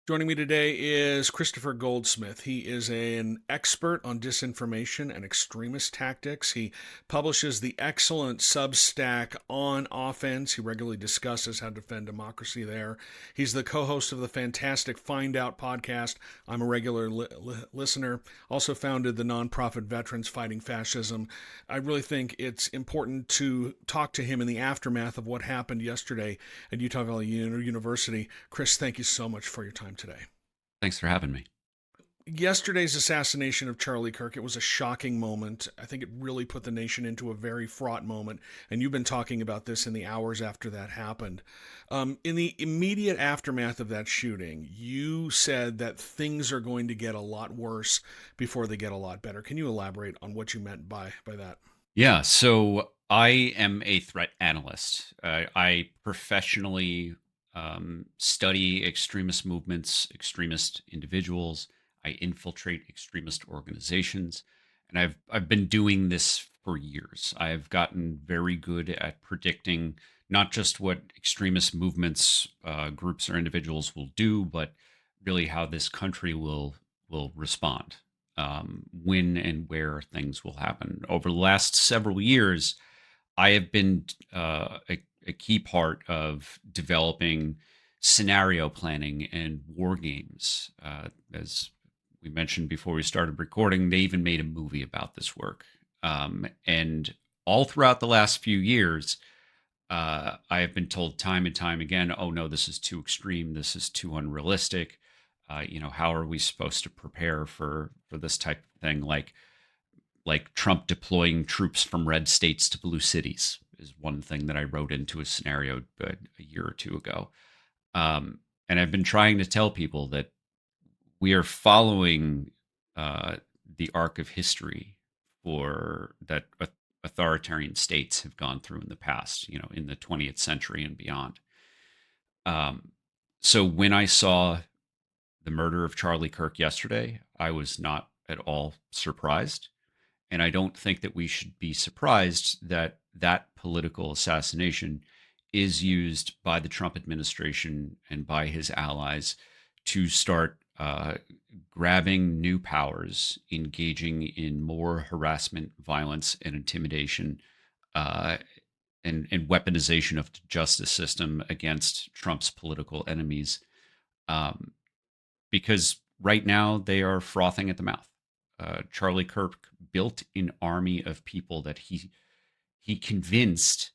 Joining me today is Christopher Goldsmith. He is an expert on disinformation and extremist tactics. He publishes the excellent Substack On Offense. He regularly discusses how to defend democracy there. He's the co host of the fantastic Find Out podcast. I'm a regular listener. Also founded the nonprofit Veterans Fighting Fascism. I really think it's important to talk to him in the aftermath of what happened yesterday at Utah Valley University. Chris, thank you so much for your time today. Thanks for having me. Yesterday's assassination of Charlie Kirk, it was a shocking moment. I think it really put the nation into a very fraught moment. And you've been talking about this in the hours after that happened. In the immediate aftermath of that shooting, you said that things are going to get a lot worse before they get a lot better. Can you elaborate on what you meant by that? Yeah, so I am a threat analyst. I professionally study extremist movements, extremist individuals. I infiltrate extremist organizations, and I've been doing this for years. I've gotten very good at predicting not just what extremist movements, groups, or individuals will do, but really how this country will respond, when and where things will happen. Over the last several years, I have been a key part of developing scenario planning and war games. As we mentioned before we started recording, they even made a movie about this work. And all throughout the last few years, I have been told time and time again, oh no, this is too extreme. This is too unrealistic. How are we supposed to prepare for this type of thing? Like Trump deploying troops from red states to blue cities is one thing that I wrote into a scenario a year or two ago. And I've been trying to tell people that we are following the arc of history for that authoritarian states have gone through in the past, in the 20th century and beyond. So when I saw the murder of Charlie Kirk yesterday, I was not at all surprised. And I don't think that we should be surprised that that political assassination is used by the Trump administration and by his allies to start grabbing new powers, engaging in more harassment, violence, and intimidation, uh, and weaponization of the justice system against Trump's political enemies. Um, because right now they are frothing at the mouth. Charlie Kirk built an army of people that he convinced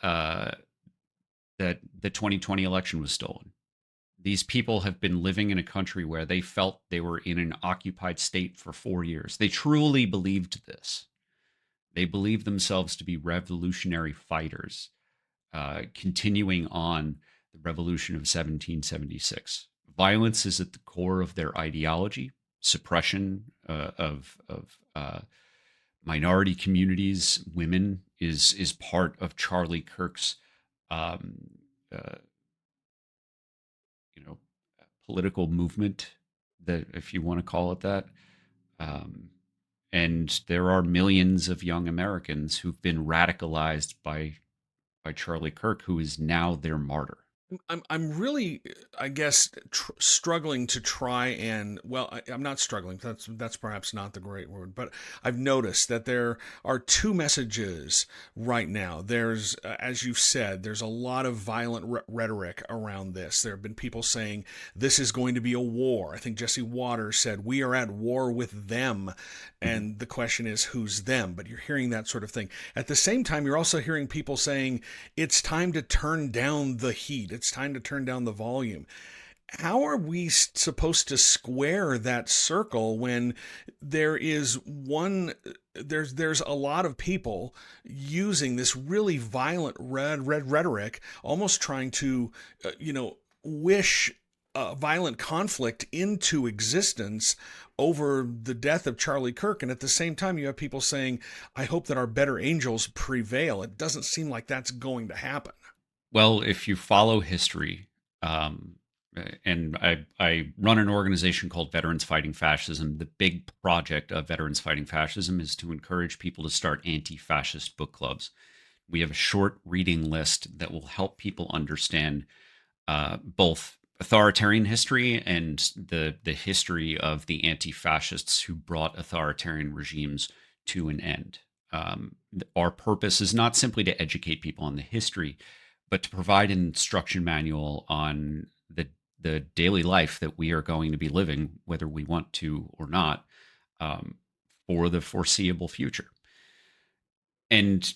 uh, that the 2020 election was stolen. These people have been living in a country where they felt they were in an occupied state for 4 years. They truly believed this. They believed themselves to be revolutionary fighters, continuing on the revolution of 1776. Violence is at the core of their ideology. Suppression of minority communities, women, is part of Charlie Kirk's, um, uh, you know, political movement, that if you want to call it that. Um, and there are millions of young Americans who've been radicalized by Charlie Kirk, who is now their martyr. I'm really, I guess, struggling to try and, well, I'm not struggling. That's perhaps not the great word, but I've noticed that there are two messages right now. There's, as you've said, there's a lot of violent rhetoric around this. There have been people saying this is going to be a war. I think Jesse Waters said we are at war with them, Mhm. and the question is who's them. But you're hearing that sort of thing. At the same time, you're also hearing people saying it's time to turn down the heat. It's time to turn down the volume. How are we supposed to square that circle when there is one there's a lot of people using this really violent red rhetoric, almost trying to wish violent conflict into existence over the death of Charlie Kirk. And at the same time, you have people saying, I hope that our better angels prevail. It doesn't seem like that's going to happen. Well, if you follow history, um, and I run an organization called Veterans Fighting Fascism. The big project of Veterans Fighting Fascism is to encourage people to start anti fascist book clubs. We have a short reading list that will help people understand both authoritarian history and the history of the anti-fascists who brought authoritarian regimes to an end. Our purpose is not simply to educate people on the history, but to provide an instruction manual on the daily life that we are going to be living, whether we want to or not, um, for the foreseeable future. And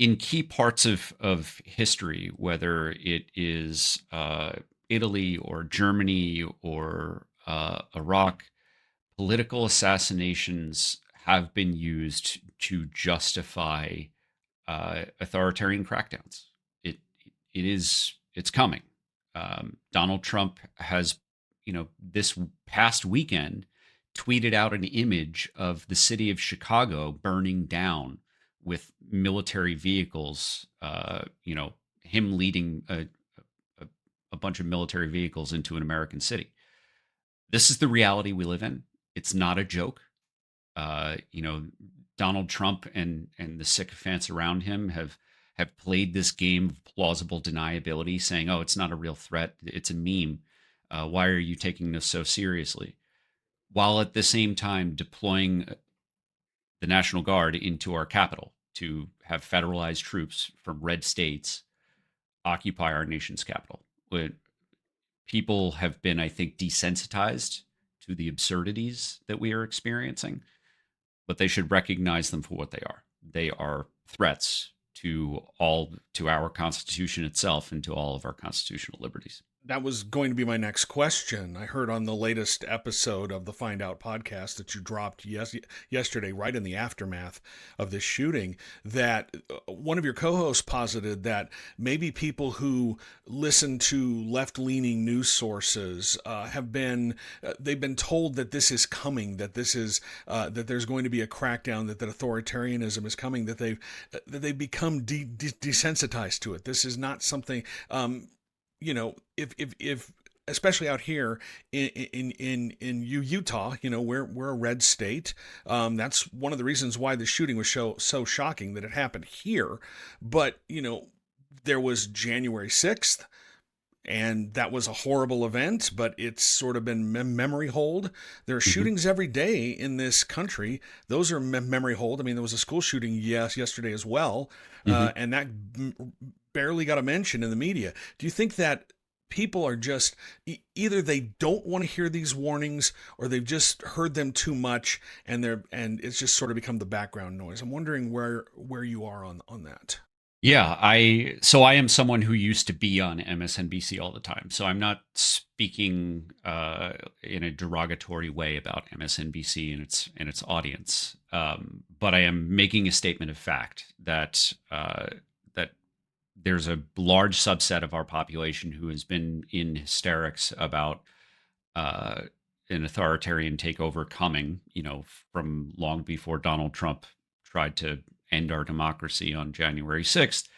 in key parts of history, whether it is Italy or Germany or Iraq, political assassinations have been used to justify authoritarian crackdowns. It it's coming. Donald Trump has, this past weekend tweeted out an image of the city of Chicago burning down with military vehicles. Him leading a, a bunch of military vehicles into an American city. This is the reality we live in. It's not a joke. uh, you know, Donald Trump and the sycophants around him have played this game of plausible deniability, saying, "Oh, it's not a real threat; it's a meme. Why are you taking this so seriously?" While at the same time deploying the National Guard into our capital to have federalized troops from red states occupy our nation's capital. People have been, I think, desensitized to the absurdities that we are experiencing, but they should recognize them for what they are. They are threats to our Constitution itself and to all of our constitutional liberties. That was going to be my next question. I heard on the latest episode of the Find Out podcast that you dropped yesterday, right in the aftermath of this shooting, that one of your co-hosts posited that maybe people who listen to left-leaning news sources have been they've been told that this is coming, that this is that there's going to be a crackdown, that authoritarianism is coming, that they've become desensitized to it. This is not something. If especially out here in Utah, we're a red state. That's one of the reasons why the shooting was so shocking that it happened here. But there was January 6th. And that was a horrible event, but it's sort of been memory hold. There are Mm-hmm. shootings every day in this country. Those are memory hold. I mean, there was a school shooting yesterday as well, Mm-hmm. and that barely got a mention in the media. Do you think that people are just either they don't want to hear these warnings or they've just heard them too much and it's just sort of become the background noise? I'm wondering where you are on that. Yeah, I am someone who used to be on MSNBC all the time. So I'm not speaking in a derogatory way about MSNBC and its audience, but I am making a statement of fact that that there's a large subset of our population who has been in hysterics about uh, an authoritarian takeover coming. From long before Donald Trump tried to end our democracy on January 6th.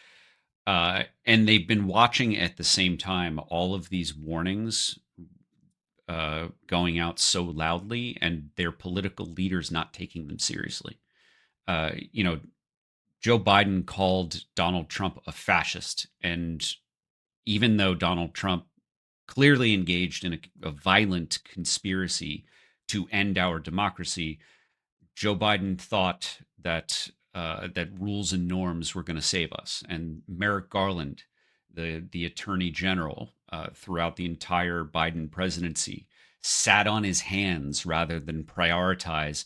And they've been watching at the same time all of these warnings going out so loudly, and their political leaders not taking them seriously. Uh, you know, Joe Biden called Donald Trump a fascist. And even though Donald Trump clearly engaged in a violent conspiracy to end our democracy, Joe Biden thought that rules and norms were going to save us. And Merrick Garland, the Attorney General, throughout the entire Biden presidency, sat on his hands rather than prioritize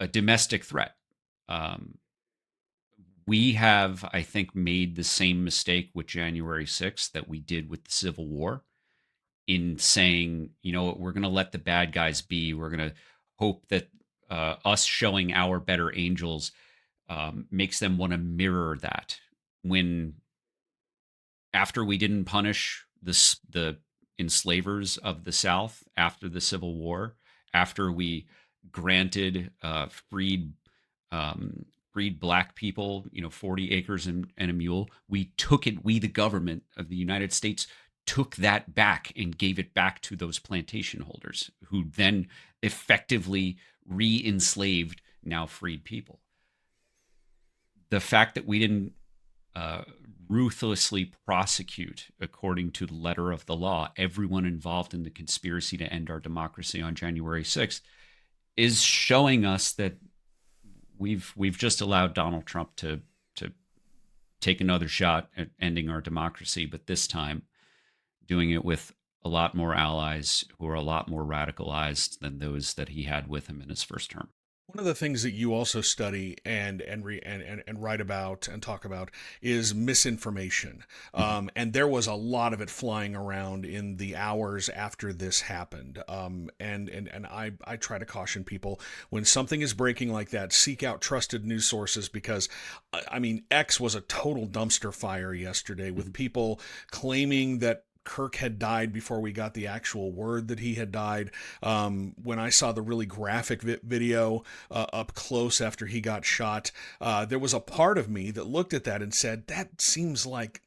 a domestic threat. Um, we have, I think, made the same mistake with January 6th that we did with the Civil War, in saying, we're going to let the bad guys be. We're going to hope that us showing our better angels makes them want to mirror that. When, after we didn't punish the enslavers of the South after the Civil War, after we granted freed black people, 40 acres and a mule, we took it. We, the government of the United States, took that back and gave it back to those plantation holders, who then effectively re-enslaved now freed people. The fact that we didn't uh, ruthlessly prosecute, according to the letter of the law, everyone involved in the conspiracy to end our democracy on January 6th, is showing us that we've just allowed Donald Trump to take another shot at ending our democracy, but this time doing it with a lot more allies who are a lot more radicalized than those that he had with him in his first term. One of the things that you also study and write about and talk about is misinformation, Mhm. and there was a lot of it flying around in the hours after this happened. And I try to caution people when something is breaking like that, seek out trusted news sources because, I mean, X was a total dumpster fire yesterday with Mhm. people claiming that Kirk had died before we got the actual word that he had died. When I saw the really graphic video up close after he got shot, there was a part of me that looked at that and said, that seems like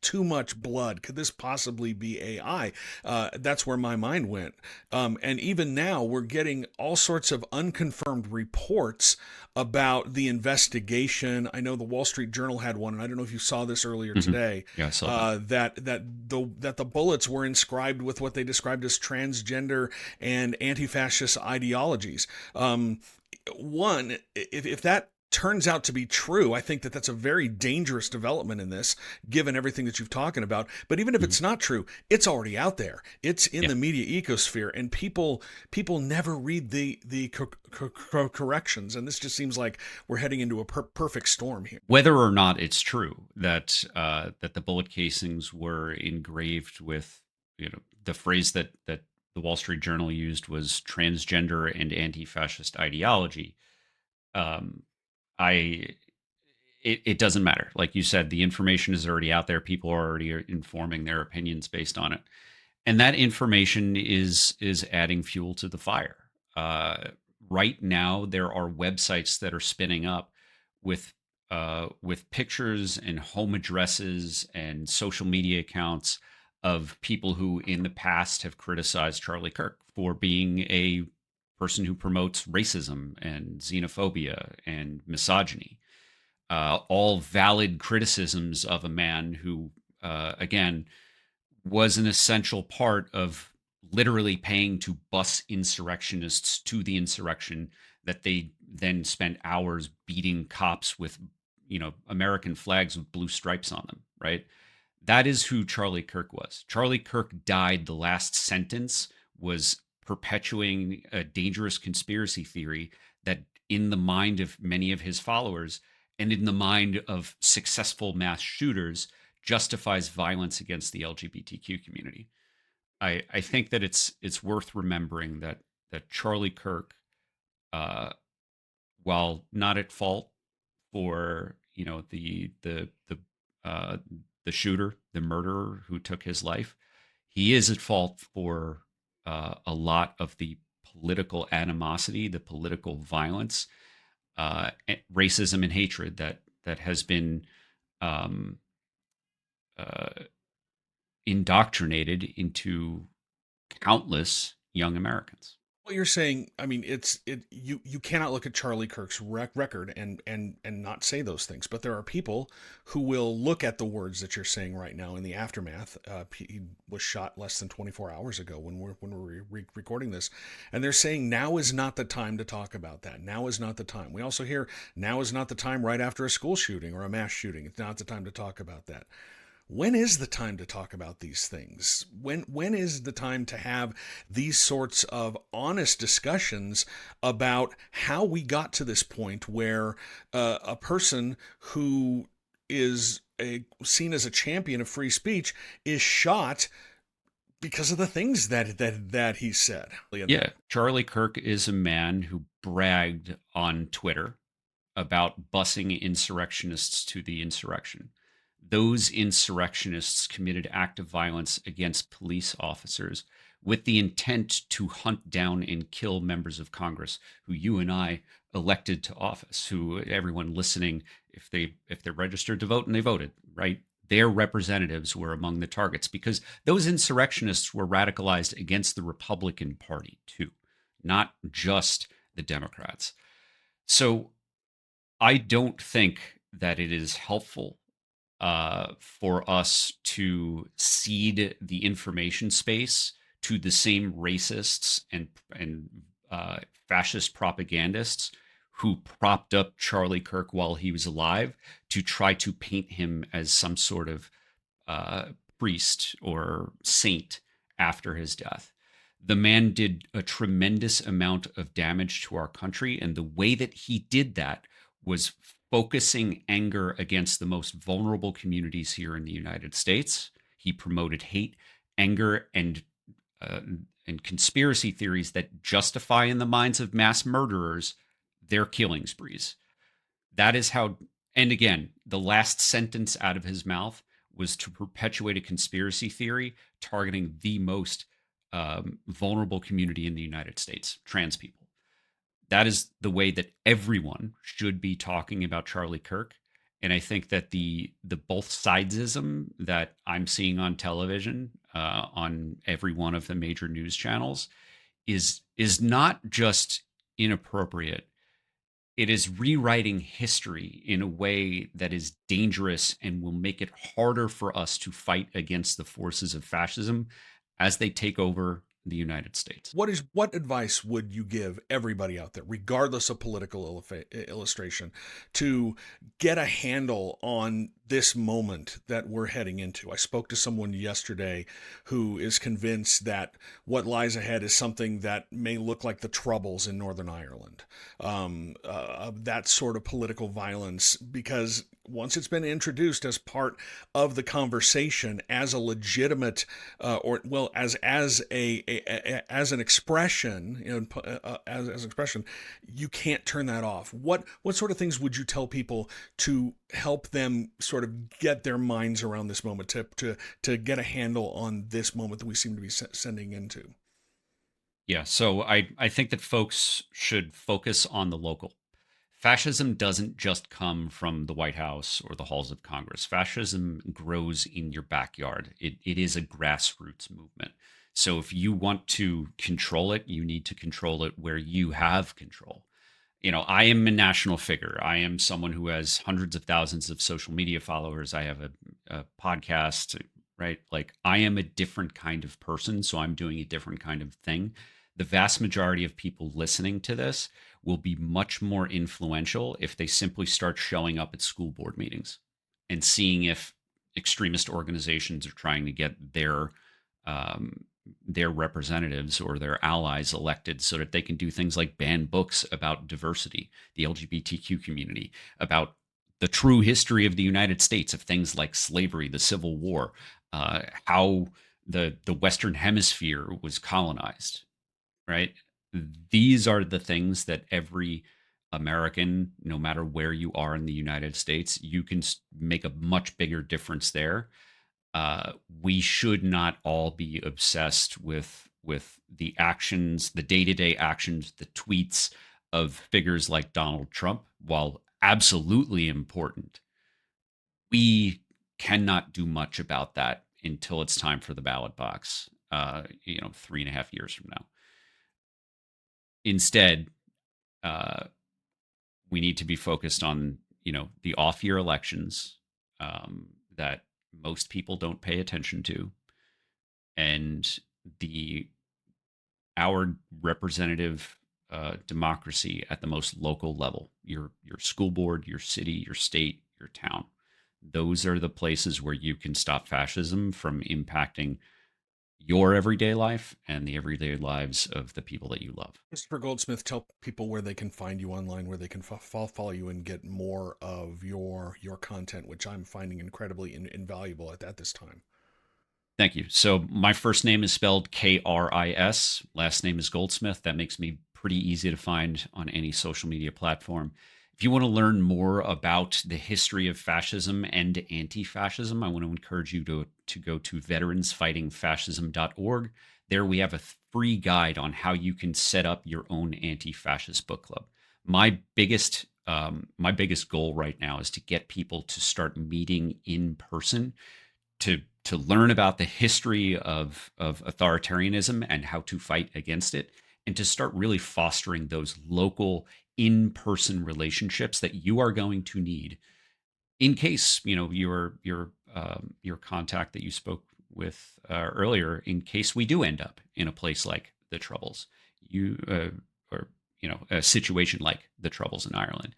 too much blood. Could this possibly be AI? That's where my mind went. And even now, we're getting all sorts of unconfirmed reports about the investigation. I know the Wall Street Journal had one, and I don't know if you saw this earlier Mhm. today. Yeah, I saw that. That the bullets were inscribed with what they described as transgender and anti-fascist ideologies. One, if that turns out to be true, I think that that's a very dangerous development in this, given everything that you've talking about. But even if Mhm. it's not true, it's already out there. It's in Yeah. the media ecosphere, and people never read the corrections. And this just seems like we're heading into a perfect storm here. Whether or not it's true that that the bullet casings were engraved with, the phrase that the Wall Street Journal used was transgender and anti-fascist ideology. Um, I it doesn't matter. Like you said, the information is already out there. People are already informing their opinions based on it, and that information is adding fuel to the fire. Uh, right now, there are websites that are spinning up with with pictures and home addresses and social media accounts of people who, in the past, have criticized Charlie Kirk for being a person who promotes racism and xenophobia and misogyny. All valid criticisms of a man who, again, was an essential part of literally paying to bus insurrectionists to the insurrection that they then spent hours beating cops with, American flags with blue stripes on them, right? That is who Charlie Kirk was. Charlie Kirk died. The last sentence was perpetuating a dangerous conspiracy theory that, in the mind of many of his followers and in the mind of successful mass shooters, justifies violence against the LGBTQ community. I think that it's worth remembering that Charlie Kirk, uh, while not at fault for, uh, the shooter, the murderer who took his life, he is at fault for a lot of the political animosity, the political violence, racism, and hatred that has been um, uh, indoctrinated into countless young Americans. What you're saying, I mean, you cannot look at Charlie Kirk's record and not say those things. But there are people who will look at the words that you're saying right now in the aftermath. He was shot less than 24 hours ago when we're recording this, and they're saying now is not the time to talk about that. Now is not the time. We also hear now is not the time right after a school shooting or a mass shooting. It's not the time to talk about that. When is the time to talk about these things? When is the time to have these sorts of honest discussions about how we got to this point where a person who is seen as a champion of free speech is shot because of the things that he said? Yeah, Charlie Kirk is a man who bragged on Twitter about busing insurrectionists to the insurrection. Those insurrectionists committed acts of violence against police officers with the intent to hunt down and kill members of Congress who you and I elected to office, who everyone listening, if they're registered to vote and they voted, right? Their representatives were among the targets because those insurrectionists were radicalized against the Republican Party too, not just the Democrats. So I don't think that it is helpful for us to cede the information space to the same racists and fascist propagandists who propped up Charlie Kirk while he was alive to try to paint him as some sort of uh, priest or saint after his death. The man did a tremendous amount of damage to our country, and the way that he did that was focusing anger against the most vulnerable communities here in the United States. He promoted hate, anger, uh, and conspiracy theories that justify in the minds of mass murderers their killing sprees. That is how, and again, the last sentence out of his mouth was to perpetuate a conspiracy theory targeting the most vulnerable community in the United States, trans people. That is the way that everyone should be talking about Charlie Kirk. And I think that the both sidesism that I'm seeing on television, on every one of the major news channels, is not just inappropriate. It is rewriting history in a way that is dangerous and will make it harder for us to fight against the forces of fascism as they take over the United States. What advice would you give everybody out there, regardless of political illustration, to get a handle on this moment that we're heading into? I spoke to someone yesterday who is convinced that what lies ahead is something that may look like the Troubles in Northern Ireland, that sort of political violence, because once it's been introduced as part of the conversation as a legitimate or well as as an expression, as an expression, you can't turn that off. What sort of things would you tell people to help them sort of get their minds around this moment, to get a handle on this moment that we seem to be sending into? Yeah, so I think that folks should focus on the local. Fascism doesn't just come from the White House or the halls of Congress. Fascism grows in your backyard. It is a grassroots movement. So if you want to control it, you need to control it where you have control. I am a national figure. I am someone who has hundreds of thousands of social media followers. I have a podcast, right? Like I am a different kind of person. So I'm doing a different kind of thing. The vast majority of people listening to this will be much more influential if they simply start showing up at school board meetings and seeing if extremist organizations are trying to get their representatives or their allies elected so that they can do things like ban books about diversity, the LGBTQ community, about the true history of the United States, of things like slavery, the Civil War, how the Western Hemisphere was colonized, right? These are the things that every American, no matter where you are in the United States, you can make a much bigger difference there. We should not all be obsessed with the actions, the day-to-day actions, the tweets of figures like Donald Trump. While absolutely important, we cannot do much about that until it's time for the ballot box. 3.5 years from now. Instead, uh, we need to be focused on the off-year elections that most people don't pay attention to, and the our representative democracy at the most local level, your school board, your city, your state, your town. Those are the places where you can stop fascism from impacting your everyday life and the everyday lives of the people that you love. Christopher Goldsmith, tell people where they can find you online, where they can follow you and get more of your content, which I'm finding incredibly invaluable at this time. Thank you. So my first name is spelled Kris. Last name is Goldsmith. That makes me pretty easy to find on any social media platform. If you want to learn more about the history of fascism and anti-fascism, I want to encourage you to go to veteransfightingfascism.org. There we have a free guide on how you can set up your own anti-fascist book club. My biggest goal right now is to get people to start meeting in person to learn about the history of authoritarianism and how to fight against it, and to start really fostering those local in-person relationships that you are going to need in case, your contact that you spoke with earlier, in case we do end up in a place like the Troubles, or a situation like the Troubles in Ireland,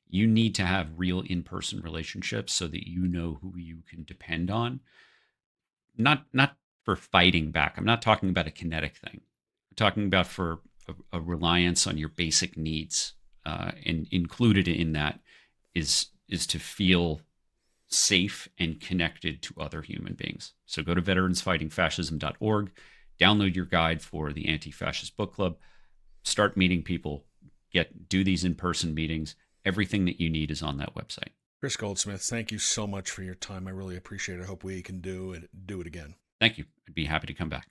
you need to have real in-person relationships so that you know who you can depend on. Not for fighting back. I'm not talking about a kinetic thing. I'm talking about for a reliance on your basic needs, and included in that is to feel safe and connected to other human beings. So go to veteransfightingfascism.org, download your guide for the Anti-Fascist Book Club, start meeting people, do these in-person meetings. Everything that you need is on that website. Chris Goldsmith, thank you so much for your time. I really appreciate it. I hope we can do it again. Thank you. I'd be happy to come back.